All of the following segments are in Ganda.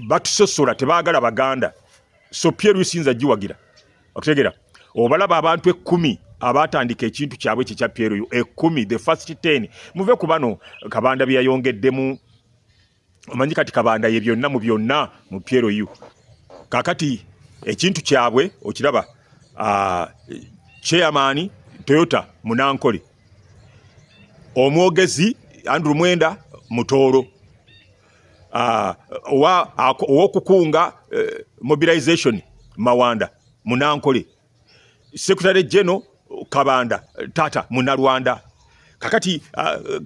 batusosola tebaagala baganda so Pierre Yusinza giwagira okutegera obalaba abantu 10 abatandika ekintu kyabwe ekya Pierre yu 10 the first 10 muve ku bano Kabanda byayongeddemu omanyi kati Kabanda ye byonna mu byonna mu Pierre yu kakati ekintu kyabwe okiraba chairman Toyota Munankole omwogezi Andrew Mwenda Mutoro owokukunga mobilization Mawanda Munankole Secretary General Kabanda Tata Munarwanda kakati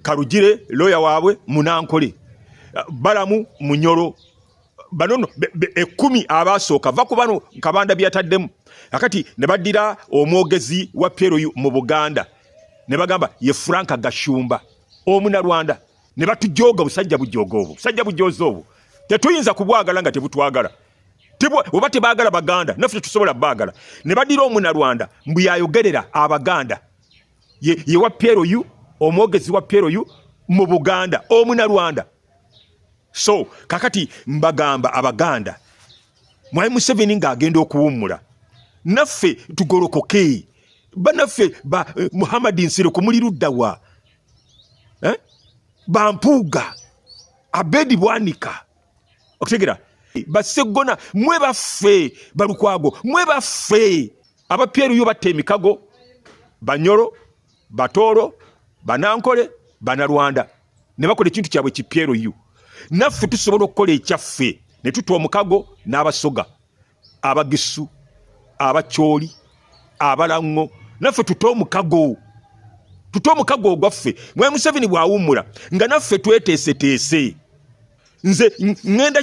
Karugire lawyer waabwe Munankole Balamu Munyoro banono 10 abasooka va ku bano Kabanda byataddemu kakati ne baddira omwogezi wa Pierre yu mu Buganda ne bagamba ye Franka Gashumba Omunarwanda ne batujoga busajja bujozo obwo tetuyinza kubwagala nga tebutwagala oba tebaagala baganda naffe tusobola baagala ne badira Omunarwanda mbu yayogerera abaganda ye wa Pierre yu omwogezi wa Pierre yu mu Buganda Omunarwanda so kakati mbagamba abaganda Mwai Museveni ng'agenda okuwummula naffe tugolokoke banaffe ba Muhammad Nsiro kumuliruddawa Bampuga Abedi Bwanika okutegera basegona mwe baffe balukwago mwe baffe aba Pierre yu batte emikago Banyoro Batoro Banankole Banarwanda ne bakola ekintu kyabwe ki Pierre yu naffe tusobola okukola ekyaffe ne tutwa omukago n'abasoga abagisu abacyoli abalango naffe tutwa omukago gwaffe Mwai Museveni bwawummula nga naffe tweteeseteese nze ngenda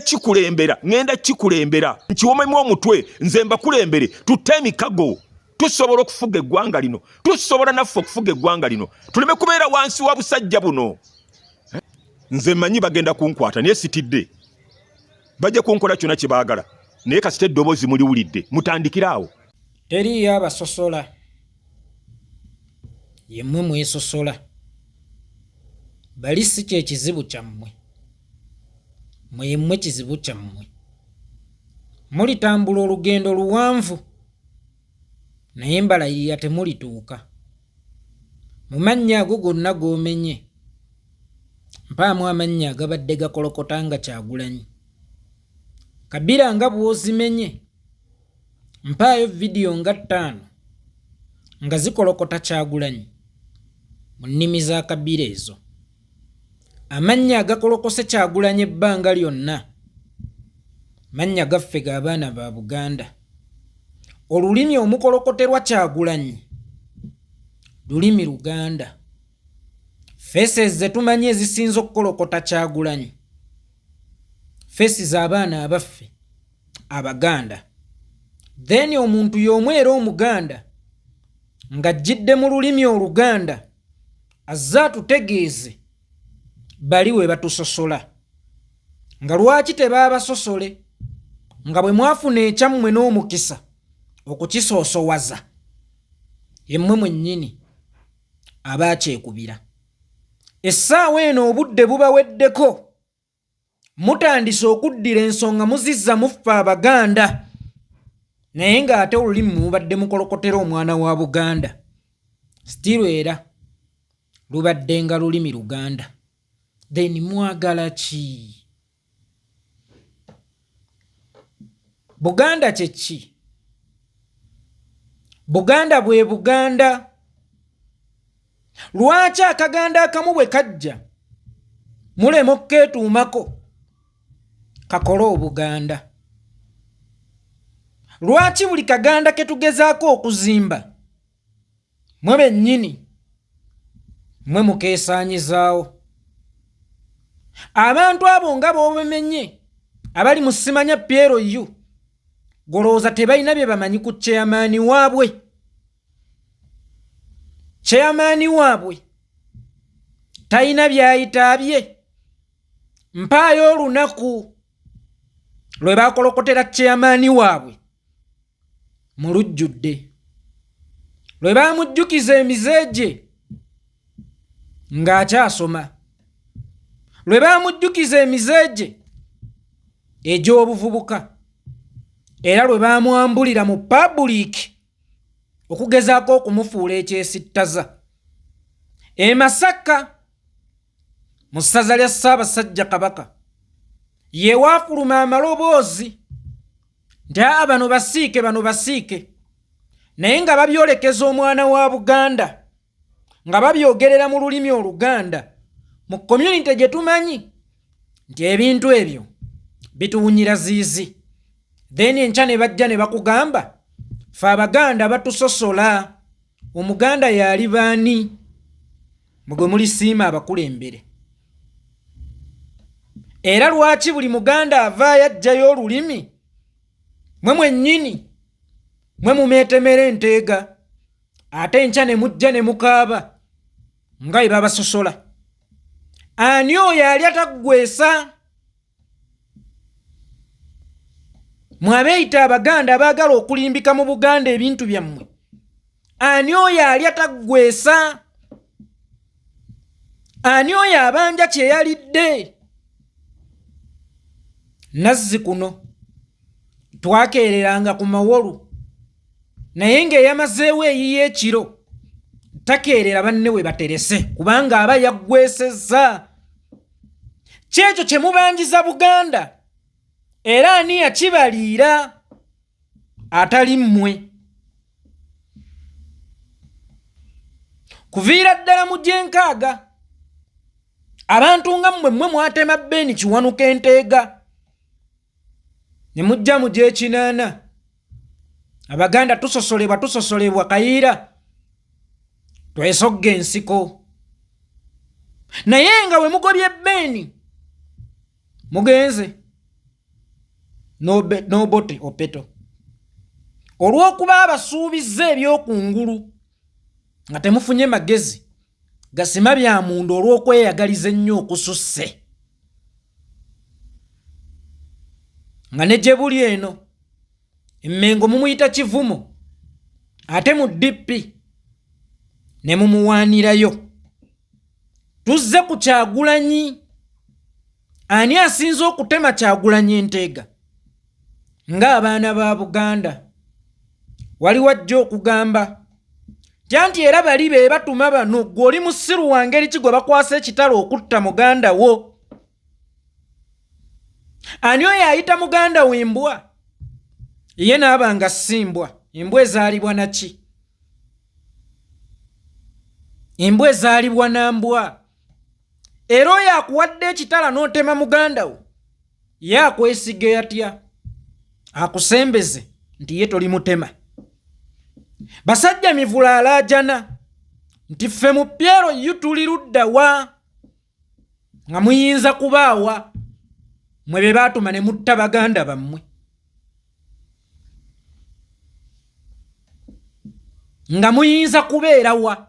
kikulembera nkiwomemu omutwe nze mbakulembere tutte emikago tusobola okufuga eggwanga lino tusobola naffe okufuga eggwanga lino tuleme kubeera wansi wa busajja buno nze manyi bagenda kunkwata naye sitidde bajja kunkola kyonna kye baagala naye kasita eddoboozi muliwulidde mutandikiraawo teriyo abasosola yemmwe mwesosola bali si kye kizibu kyammwe mwemmwe kizibu kyammwe mulitambula olugendo luwanvu naye mbalayirira temulituuka mu mannya ago gonna g'omenye mpaamu amannya agabadde gakolokota nga Kyagulanyi Kabira nga bw'ozimenye mpaayo vidiyo nga 5 nga zikolokota Kyagulanyi mu nnimi za Kabira ezo amannya agakolokose Kyagulanyi ebbanga lyonna mannya gaffe g'abaana ba Buganda olulimi omukolokoterwa Kyagulanyi lulimi Luganda faces ze tumanyi ezisinza okukolokota Kyagulanyi faces abaana abaffe Abaganda then omuntu y'omu era Omuganda ng'ajjidde mu lulimi Oluganda azze atutegeeze bali we batusosola nga lwaki tebaabasosole nga bwe mwafuna ekyammwe n'omukisa okukisoosowaza yemmwe mwennyini abaakyekubira essaawa eno obudde bubaweddeko mutandise okuddira ensonga muzizza muffe Abaganda naye ng'ate olulimi mubadde mukolokotera omwana wa Buganda still era lubadde nga lulimi Luganda then mwagala ki Buganda kye ki Buganda bwe Buganda lwaki akaganda akamu bwe kajja mulema okkeetuumako kakole Obuganda lwaki buli kaganda ke tugezaako okuzimba mwe bennyini mwe mukeesaanyizaawo abantu abo nga b'obemenye abali mu simanya Pierre yu golooza tebalina bye bamanyi ku chairman waabwe talina byayitaabye mpaayo olunaku lwe baakolokotera chairman waabwe mu lujjudde lwe baamujjukiza emizeegye ng'akyasoma lwe baamujjukiza emizeegye egy'obuvubuka era lwe baamwambulira mu public okugezaako okumufuula ekyesittaza. E Masaka mu ssaza lya Ssaabasajja Kabaka ye waafuluma amaloboozi nti bano basiike naye nga babyolekeza omwana wa Buganda nga babyogerera mu lulimi Oluganda mu community gye tumanyi nti ebintu ebyo bituwunyira ziizi. Then enkya ne bajja ne bakugamba fe Abaganda batusosola, Omuganda yali baani? Mugwe mulisiima abakulembere. Era lwaki buli Muganda avaayo ajjayo olulimi mwe mwennyini mwe mumeetemera enteega ate enkya ne mujja ne mukaaba nga bwe babasosola? Ani oyo ali ataggwesa? Mwabeeyita Abaganda abaagala okulimbika mu Buganda ebintu byammwe. Ani oyo ali ataggwesa? Ani oyo abanja kyeyalidde? Nazzi kuno twakeereranga ku mawolu naye ng'eyamazeewo eyiyo ekiro takeerera banne we baterese kubanga aba yaggwesezza. Kyekyo kye mubanjiza Buganda era ani yakibaliira atali mmwe? Kuviira ddala mu Gyenkaaga abantu nga mmwe mwatema Beni Kiwanuka enteega ne mujja mu Gyekinaana. Abaganda tusosolebwa Kayiira twesogga ensiko naye nga we mugobye Beni mugenze n'obote opeto olw'okuba abasuubizza ebyokungulu nga temufunye magezi gasima bya munda olw'okweyagaliza ennyo okususse. Nga ne gye buli eno Emmengo mumuyita Kivumo ate mu DP ne mumuwaanirayo. Tuzze ku Kyagulanyi. Ani asinze okutema Kyagulanyi enteega? Ng'abaana ba Buganda wali wajja okugamba nti era bali be batuma bano gwe oli musiru wa ngeri ki gwe bakwasa ekitalo okutta muganda wo. Ani oyo ayita muganda we embwa? Ye n'abanga simbwa. Embwa ezaalibwa na ki? Embwa ezaalibwa na mbwa. Era oyo akuwadde ekitala n'otema muganda wo ye akwesige atya? Akusembeze nti ye tolimutema. Basajja mivula alaajana nti ffe mu Pyero tuli ludda wa? Nga muyinza kubaawa mwe be baatuma ne mutta Baganda bammwe. Nga muyinza kubeera wa?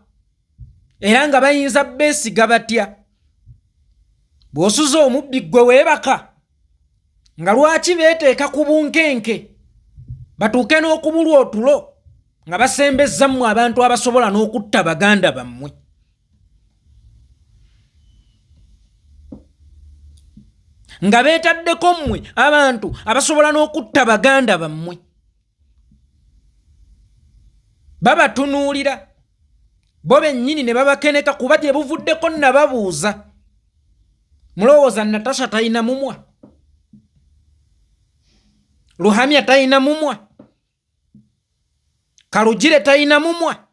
Era nga bayinza beesiga batya? Bw'osuza omubbi ggwe weebaka nga lwaki beeteeka ku bunkenke batuuke n'okubulwa otulo nga basembezza mmwe abantu abasobola n'okutta Baganda bammwe. Nga beetaddeko mmwe abantu abasobola n'okutta Baganda bammwe. Babatunuulira bo bennyini ne babakeneka kuba gye buvuddeko nababuuza. Mulowooza Natasha talina mumwa? Luhamya talina mumwa? Kalugire talina mumwa?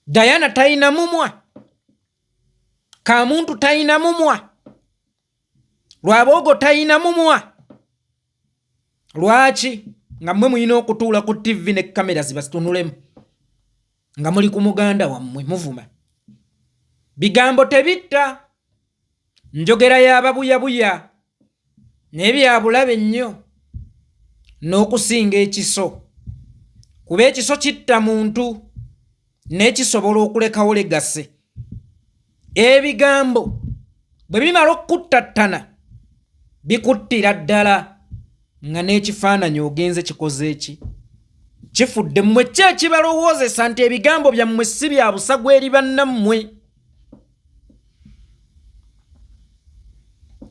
Diana talina mumwa? Kamuntu talina mumwa? Lwabogo talina mumwa? Lwaki nga mmwe muyina okutuula ku TV ne kamera zibatunulemu nga muli ku muganda wammwe muvuma? Bigambo tebitta. Njogera y'ababuyabuya n'ebyabulabe nnyo n'okusinga ekiso. Kuba ekiso kitta muntu n'ekisobola okulekawo legase. Ebigambo bwe bimala okuttattana bikuttira ddala nga n'ekifaananyi ogenze kikoze eki? Kifudde mmwe ki ekibalowoozesa nti ebigambo byammwe si bya busagwa eri bannammwe?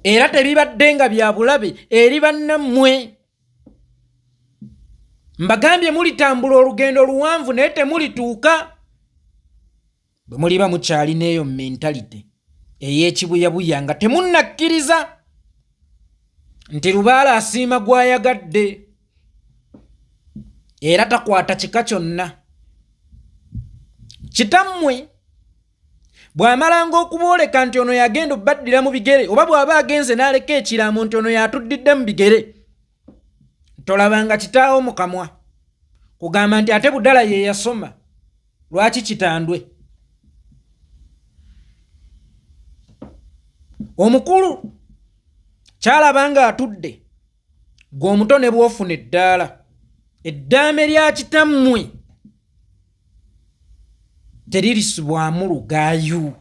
era tebibadde nga bya bulabe eri bannammwe. Mbagambye mulitambula olugendo luwanvu naye temulituuka. Bwe muliba mukyalina eyo mentality ey'ekibuyabuya nga temunnakkiriza nti Lubaale asiima gw'ayagadde era takwata kika kyonna. Kitammwe bw'amalanga okubooleka nti ono yagenda obbaddira mu bigere oba bw'aba agenze n'aleka ekiraamo nti ono yatuddidde mu bigere, tolabanga kitaawo mu kamwa kugamba nti ate Budala ye yasoma lwaki kitandwe. Omukulu kyalabanga atudde gwe omuto ne bw'ofuna eddaala. Eddaame lya kitammwe teririsibwamu lugaayu.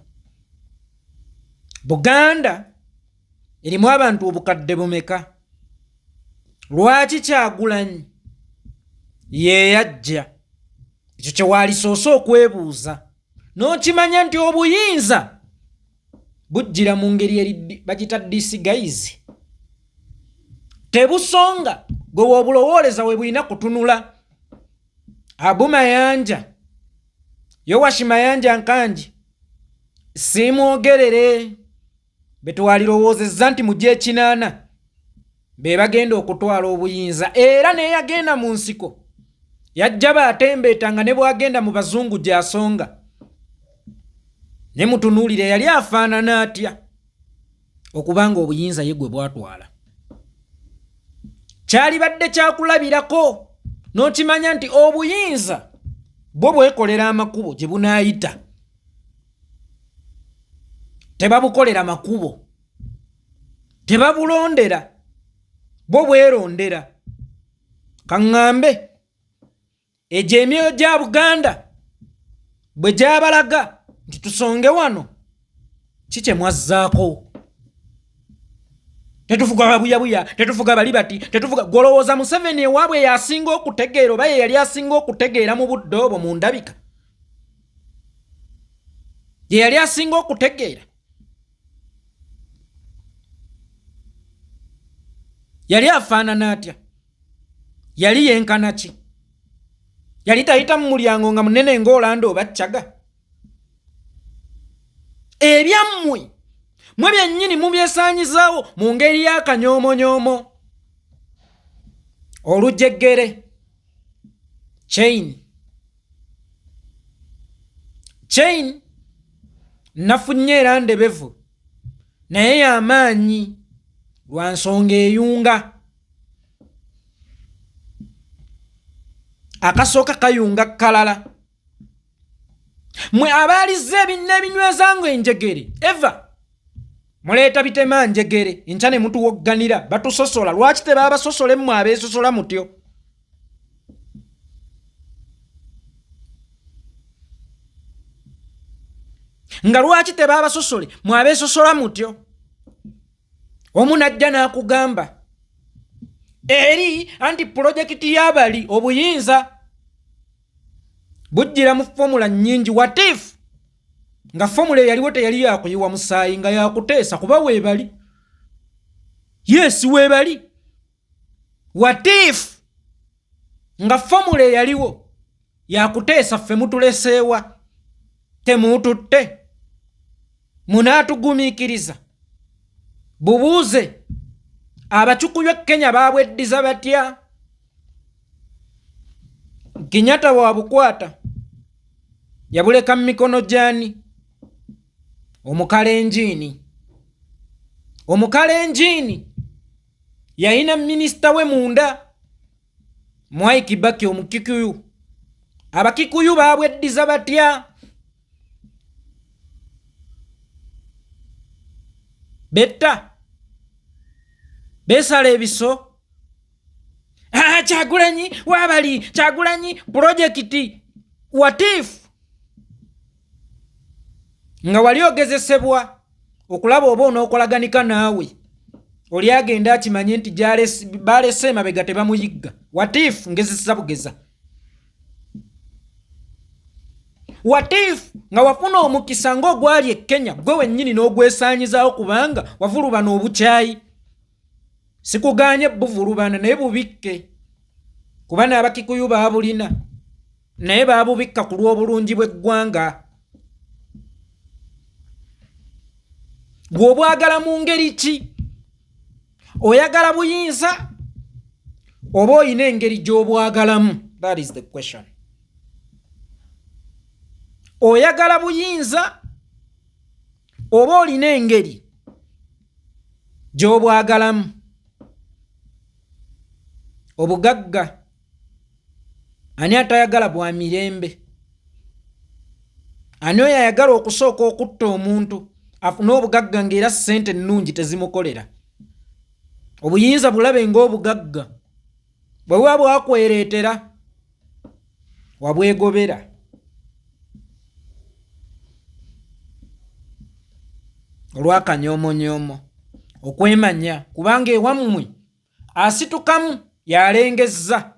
Buganda erimu abantu obukadde bumeka? Lwaki Kyagulanyi ye yajja? Ekyo kye waalisoose okwebuuza n'okimanya nti obuyinza bujjira mu ngeri eri bagita disguise. Tebusonga gwe wobulowooleza we bulina kutunula. Abu Mayanja, Yowashi Mayanja Nkanji, simwogerere be twalirowoozezza nti mu gy'ekinaana be bagenda okutwala obuyinza, era naye yagenda mu nsiko yajja baatembeetanga ne bwagenda mu bazungu gy'asonga. Ne mutunuulire yali afaanana atya okubanga obuyinza ye gwe bwatwala. Kyalibadde kyakulabirako n'okimanya nti obuyinza bwo bwekolera amakubo gye bunaayita. Tebabukolera makubo, tebabulondera, bwo bwerondera. Kaŋŋambe egyo emyoyo gya Buganda bwe gyabalaga nti tusonge wano, kikye mwazzaako? Tetufuga babuyabuya, tetufuga bali bati, tetufuga. Golowooza Museveni ewaabwe yasinga okutegeera oba ye yali asinga okutegeera mu budde obwo mu ndabika? Ye yali asinga okutegeera? Yali afaanana atya? Yali yenkana ki? Yali tayita mu mulyango nga munene ng'Olando oba Kyaga? Ebyammwe mwe byennyini mubyesaanyizaawo mu ngeri y'akanyoomonyomo. Olujegere chain nafunye era ndebevu naye y'amaanyi lwa nsonga eyunga. Akasooka kayunga kalala. Mwe abaalizza n'ebinyweza ngo enjegere eva muleeta bitema njegere enkya ne mutuwogganira batusosola. Lwaki tebaabasosole mmwe abeesosola mutyo? Nga lwaki tebaabasosole mmwe abeesosola mutyo? Omu najja n'akugamba eri anti pulojekiti y'abali obuyinza bujjira mu fomula nnyingi. Watifu nga fomula yaliwo teyali yakuyiwa musaayi nga yakuteesa kuba weebali. Yes, weebali. Watifu nga fomula yaliwo yakuteesa ffe mutuleseewa temututte munaatugumiikiriza. Bubuuze abacukuyu Kenya baabweddiza batya? Kenyatta bwabukwata yabuleka mu mikono gy'ani? Omukalenjini. Omukalenjini yalina minisita we munda Mwai Kibaki Omukikuyu. Abakikuyu baabweddiza batya? Betta besala ebiso. Kyagulanyi wabali Kyagulanyi projekiti watifu nga wali ogezesebwa okulaba oba onookolaganika naawe oli agenda akimanye nti balese emabega tebamuyigga. Watifu ngezesa bugeza. What if nga wafuna omukisa ng'ogwali e Kenya gwe wennyini n'ogwesaanyizaawo kubanga wavulubana obukyayi? Sikuganye buvulubana naye bubikke, kuba n'Abakikuyu baabulina naye baabubikka ku lw'obulungi bw'eggwanga. Gwe obwagala mu ngeri ki? Oyagala buyinza oba oyina engeri gy'obwagalamu? That is the question. Oyagala buyinza oba olina engeri gy'obwagalamu? Obugagga ani atayagala bwa mirembe? Ani oyo ayagala okusooka okutta omuntu afune obugagga ng'era ssente nnungi tezimukolera? Obuyinza bulabe ng'obugagga bwe buba bwakwereetera wabwegobera. Olw'akanyoomonyomo, okwemanya, kubanga ewammwe asitukamu yalengezza.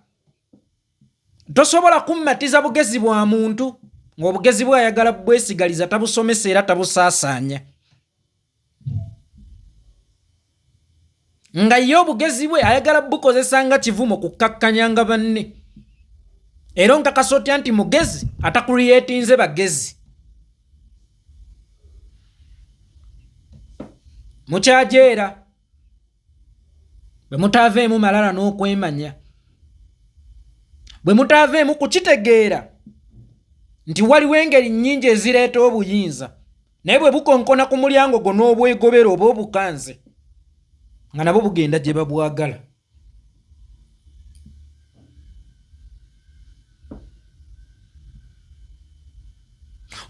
Tosobola kummatiza bugezi bwa muntu ng'obugezi bwe ayagala bwesigaliza tabusomesa era tabusaasaanya. Nga ye obugezi bwe ayagala bukozesa nga kivumo kukkakkanyanga banne. Era nkakasa otya nti mugezi atakuliyetinze bagezi. Mukyajeera bwe mutaaveemu malala n'okwemanya, bwe mutaaveemu kukitegeera nti waliwo engeri nnyingi ezireeta obuyinza, naye bwe bukonkona ku mulyango gwo n'obwegobera oba obukanze nga nabo bugenda gye babwagala.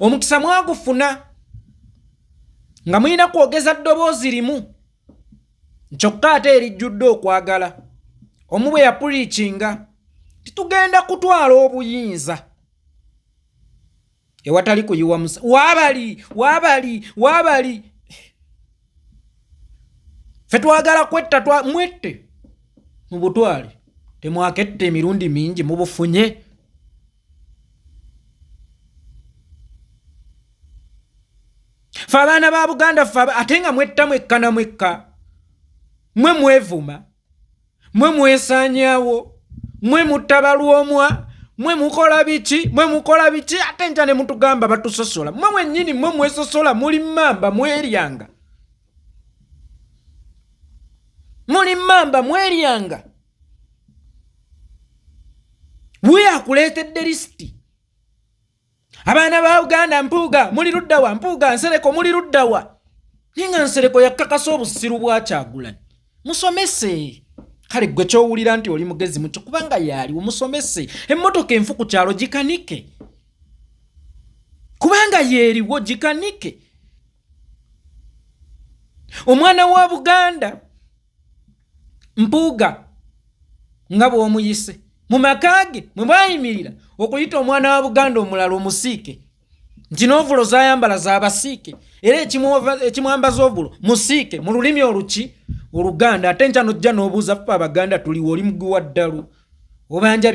Omukisa mwagufuna nga mulina kwogeza ddoboozi limu kyokka ate erijjudde okwagala. Omu bwe yapuliikinga titugenda kutwala obuyinza ewatali kuyiwa musa. Waabali ffe twagala kwetta mwette mu butwale, temwakette emirundi mingi mubufunye. Ffe abaana ba Buganda ffe ate nga mwetta mwekka na mwekka, mwe mwevuma, mwe mwesaanyaawo, mwe mutabalwomwa, mwe mukola biki ate nja ne mutugamba batusosola. Mwe mwennyini mwe mwesosola, muli mmamba mweryanga. Wuyakuleetedde lisiti. Abaana ba Uganda Mpuuga muli ludda wa? Mpuuga Nsereko muli ludda wa? Ninga Nsereko yakakasa obusiru bwa Kyagulanyi. Musomese. Kale gwe kyowulira nti oli mugezi mucho kubanga yali omusomese. Emmotoka enfu ku kyalo gikanike. Kubanga yeeriwo gikanike. Omwana wa Buganda Mpuuga nga bw'omuyise mu makage mwe bayimirira okuyita omwana wa Buganda omulala omusiike nti n'ovulo zayambala z'abasiike era ekimwambaza ovulo musiike mu lulimi oluki? Oluganda. Ate nkya nojja n'obuuza ffe Abaganda tuliwo oli mugwi wa ddalu obanja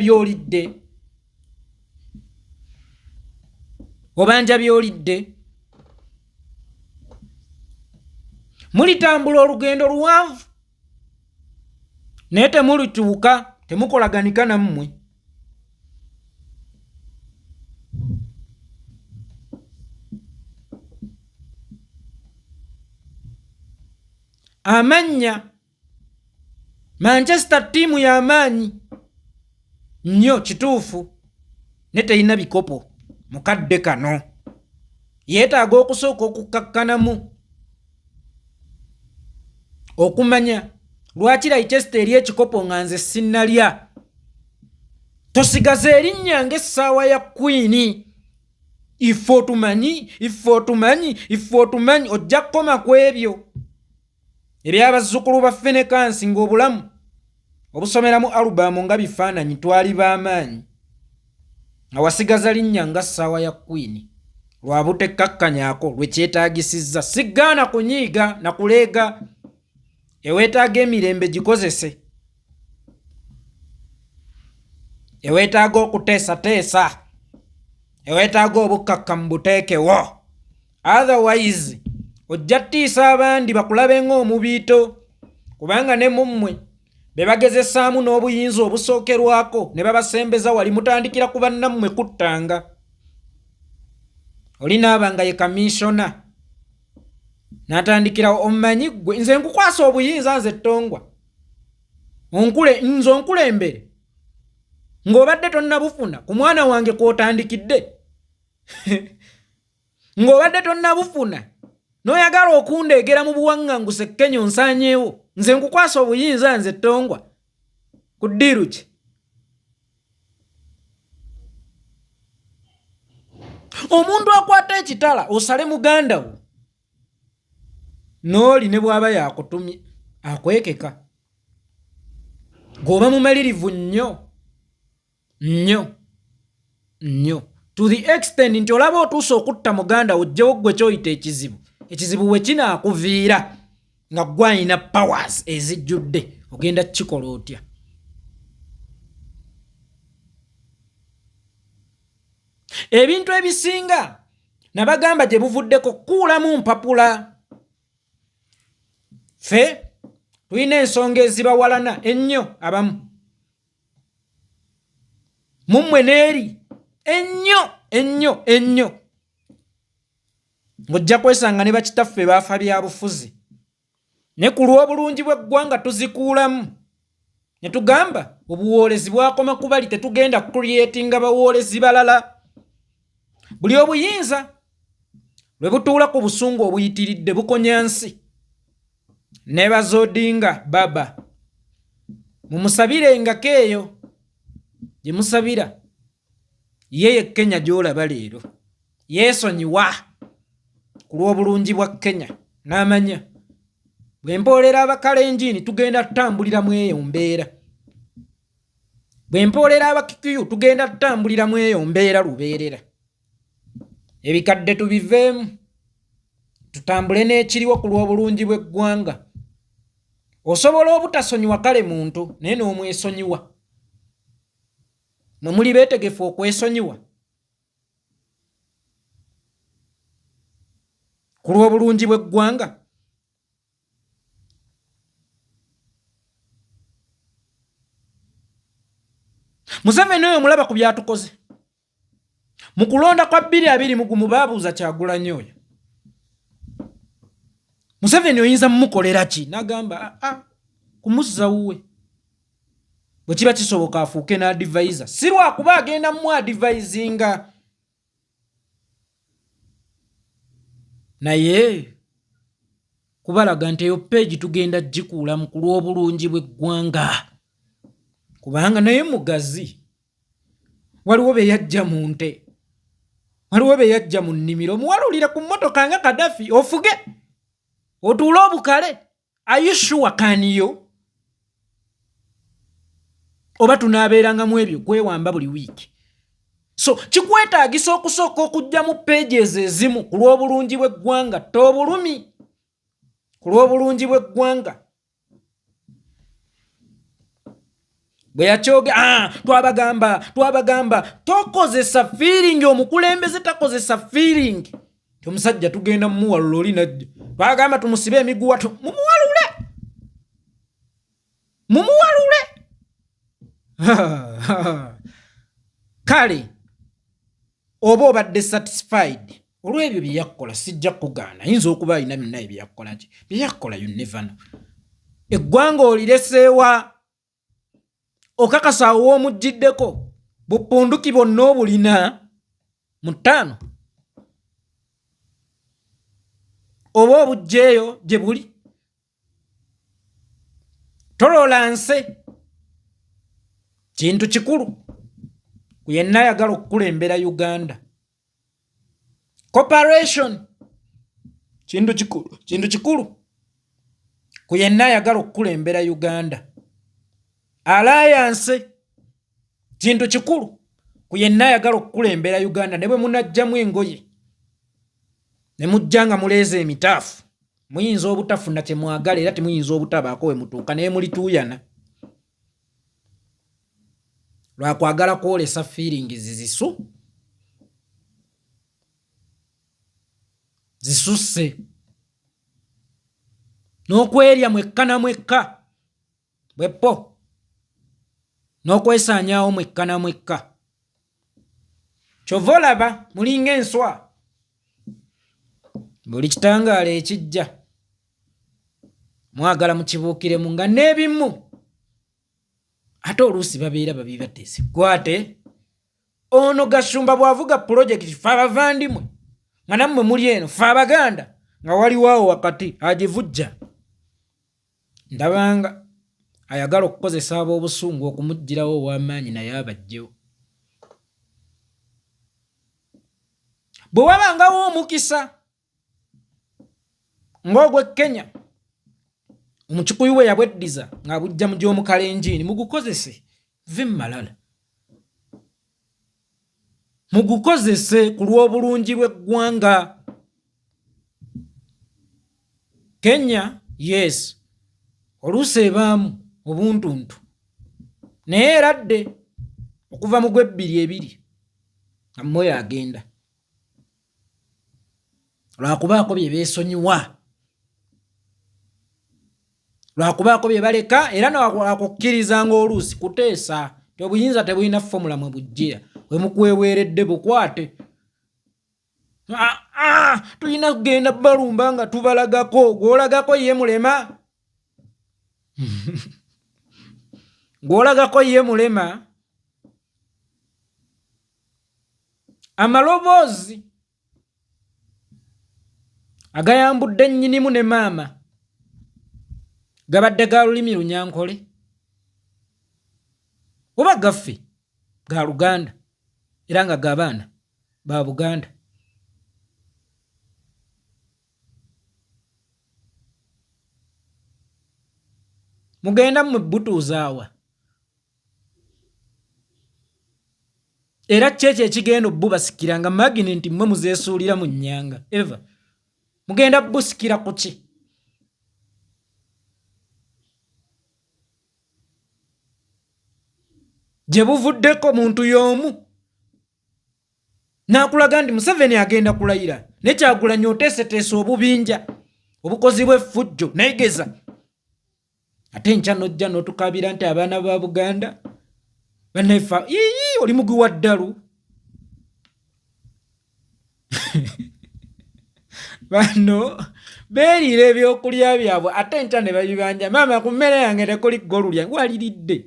by'olidde mulitambula olugendo luwanvu naye temulituuka, temukolaganika nammwe. Amannya Manchester ttiimu y'amaanyi nnyo kituufu ne teyina bikopo mukadde kano, yeetaaga okusooka okukkakkanamu okumanya lwaki Leicester eri ekikopo nga nze sinnalya. Tosigaze erinnya ng'essaawa ya Queen. Iffe otumanyi ojja kukoma ku ebyo eby'abazzukulu ba Fenekansi ng'obulamu obusomera mu alubamu nga bifaananyi twali b'amaanyi nga wasigaza linnya nga ssaawa ya Queen lwa butekkakkanyaako lwe kyetaagisizza. Sigaana kunyiiga na kuleega, eweetaaga emirembe gikozese, eweetaaga okuteesateesa, ewetaaga obukkakkamu buteekewo. Otherwise ojja ttiisa abandi bakulabe ng'omubiito, kubanga ne mummwe be bagezesaamu n'obuyinza obusookerwako ne babasembeza wali mutandikira ku bannammwe kuttanga. Oli naaba nga ye kamisona n'atandikira omumanyi ggwe nze nkukwasa obuyinza nze Ttongwa nze onkulembere ng'obadde tonnabufuna ku mwana wange kw'otandikidde ng'obadde tonnabufuna n'oyagala okundeegera mu buwaŋŋanguse Kenya onsaanyeewo, nze nkukwasa obuyinza nze Ttongwa ku ddiiru ki? Omuntu akwata ekitala osale muganda wo n'oli ne bw'aba yakutumye akwekeka, g'oba mumalirivu nnyo to the extent nti olaba otuusa okutta muganda wo ojjewo ggwe kyoyita ekizibu we kinaakuviira nga ggwe alina powers ezijjudde, ogenda kukikola otya? Ebintu ebisinga nabagamba gye buvuddeko kuulamu mpapula. Ffe tulina ensonga ezibawalana ennyo abamu, mummwe n'eri ennyo. Ng'ojja kwesanga ne bakitaffe baafa bya bufuzi, ne ku lw'obulungi bw'eggwanga tuzikuulamu ne tugamba obuwoolezi bwakoma ku bali, tetugenda creatinga bawoolezi balala. Buli obuyinza lwe butuula ku busungu obuyitiridde bukonya nsi. Nebaza Odinga baba, mumusabirenga eyo gye musabira, ye Kenya gy'olaba leero yeesonyiwa ku lw'obulungi bwa Kenya, n'amanya bwe mpoolera Abakalenjini tugenda tutambulira mu eyo mbeera, bwe mpoolera Abakikuyu tugenda tutambulira mu eyo mbeera lubeerera. Ebikadde tubiveemu tutambule n'ekiriwo ku lw'obulungi bw'eggwanga. Osobola obutasonyiwa kale muntu naye n'omwesonyiwa. Mwe muli beetegefu okwesonyiwa ku lw'obulungi bw'eggwanga? Museveni oyo mulaba ku byatukoze mu kulonda kwa 2020 baabuuza Kyagulanyi oyo, Museveni oyinza mumukolera ki? N'agamba kumuzza wuwe bwe kiba kisoboka afuuke n'advisor, si lwakuba agenda mu advisinga, naye kubalaga nti eyo peegi tugenda gikuulamu ku lw'obulungi bw'eggwanga, kubanga naye mugazi. Waliwo be yajja mu nte, waliwo be yajja mu nnimiro, omuwalulire ku mmotoka nga Kadafi ofuge otuule obukale. Are you sure kaniyo? Oba tunaabeerangamu ebyo kwewamba buli wiiki? So kikwetaagisa okusooka okujja mu pages ezimu ku lw'obulungi bw'eggwanga, toobulumi ku lw'obulungi bw'eggwanga. Bwe yakyoge twabagamba tokozesa feeling, omukulembeze takozesa feeling. Omusajja tugenda mumuwalula oli najja, twagamba tumusibe emiguwa mumuwalule. Kale oba obadde satisfied olw'ebyo bye yakkola, sijja kugaana. Ayinza okuba alina byonna bye yakkola ki bye yakkola, you never know. Eggwanga olireseewa, okakasa awo omuggiddeko bupunduki bonna obulina mu 5 oba obugjeeyo gye buli. Tololanse kintu kikulu ku yenna ayagala okukulembera Uganda. Cooperation kintu kikulu ku yenna ayagala okukulembera Uganda. Alliance kintu kikulu ku yenna ayagala okukulembera Uganda. Ne bwe munajjamu engoye ne mujjanga muleeza emitaafu, muyinza obutafuna kye mwagala era temuyinza obutabaako we mutuuka naye mulituuyana lwakwagala kwolesa feelings zizisu. zisusse n'okwerya mwekka na mwekka bwepo n'okwesaanyaawo mwekka na mwekka kyova olaba mulinga enswa buli kitangaala ekijja mwagala mukibuukiremu nga n'ebimu ate oluusi babeera babi bateese gwate ono Gashumba bw'avuga pulojekiti fe abavandimwe nga nammwe muli eno fe Abaganda nga waliwo wakati agivujja ndabanga ayagala okukozesa ab'obusungu okumuggyirawo ow'amaanyi naye abajjewo bwe wabangawo omukisa ng'ogw'e Kenya omukikuyu we yabweddiza ng'abujja mu gy'omukalenjiini mugukozese ve malala mugukozese ku lw'obulungi bw'eggwanga. Kenya yes oluusi ebaamu obuntuntu naye eradde okuva mu gw'ebbiri nga Moyo agenda lwakubaako bye beesonyiwa lwakubaako bye baleka era newakukkirizanga oluusi kuteesa ti obuyinza tebulina fomula mwe bujjira we mukweweeredde bukwate tulina kugenda balumba nga tubalagako gw'olagako ye mulema gw'olagako ye mulema amaloboozi agayambudde nnyinimu ne maama gabadde ga lulimi Lunyankole oba gaffe ga Luganda era nga g'abaana ba Buganda. Mugenda mmwe butuuzaawa era kyekyo ekigenda obbubasikira nga magini nti mmwe muzeesuulira mu nnyanga eva mugenda busikira ku ki? Gye buvuddeko muntu y'omu n'akulaga nti Museveni agenda kulayira ne Kyagulanyi oteeseteese obubinja obukozi bw'effujjo neegeza ate nkya nojja n'otukabira nti abaana ba Buganda bannefa oli mugwi wa ddalu bano beeriira ebyokulya byabwe ate nkya ne babibanja maama ku mmere yange tekuli ggolu lyange waliridde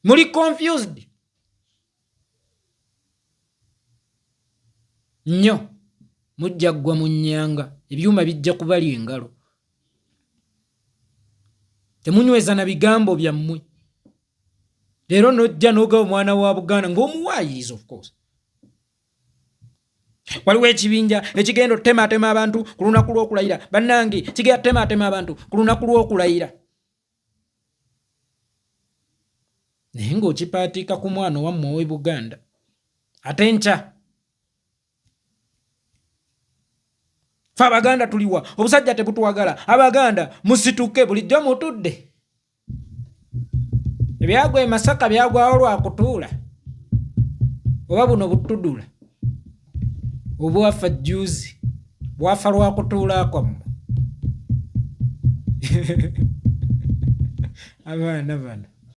muli confused nnyo mujja ggwa mu nnyanga ebyuma bijja kubalya engalo temunyweza na bigambo byammwe leero nojja n'oga omwana wa Buganda ng'omuwaayiriza of course waliwo ekibinja ekigenda otematema abantu ku lunaku lw'okulayira bannange kigenda tematema abantu ku lunaku lw'okulayira naye ng'okipaatiika ku mwana wammwe ow'e Buganda ate nkya fe Abaganda tuliwa obusajja tebutuwagala Abaganda musituke bulijjo mutudde ebyagwa e Masaka byagwawo lwakutuula oba buno butudula obwafa juzi bwafa lwakutuula kwammwe abaana bano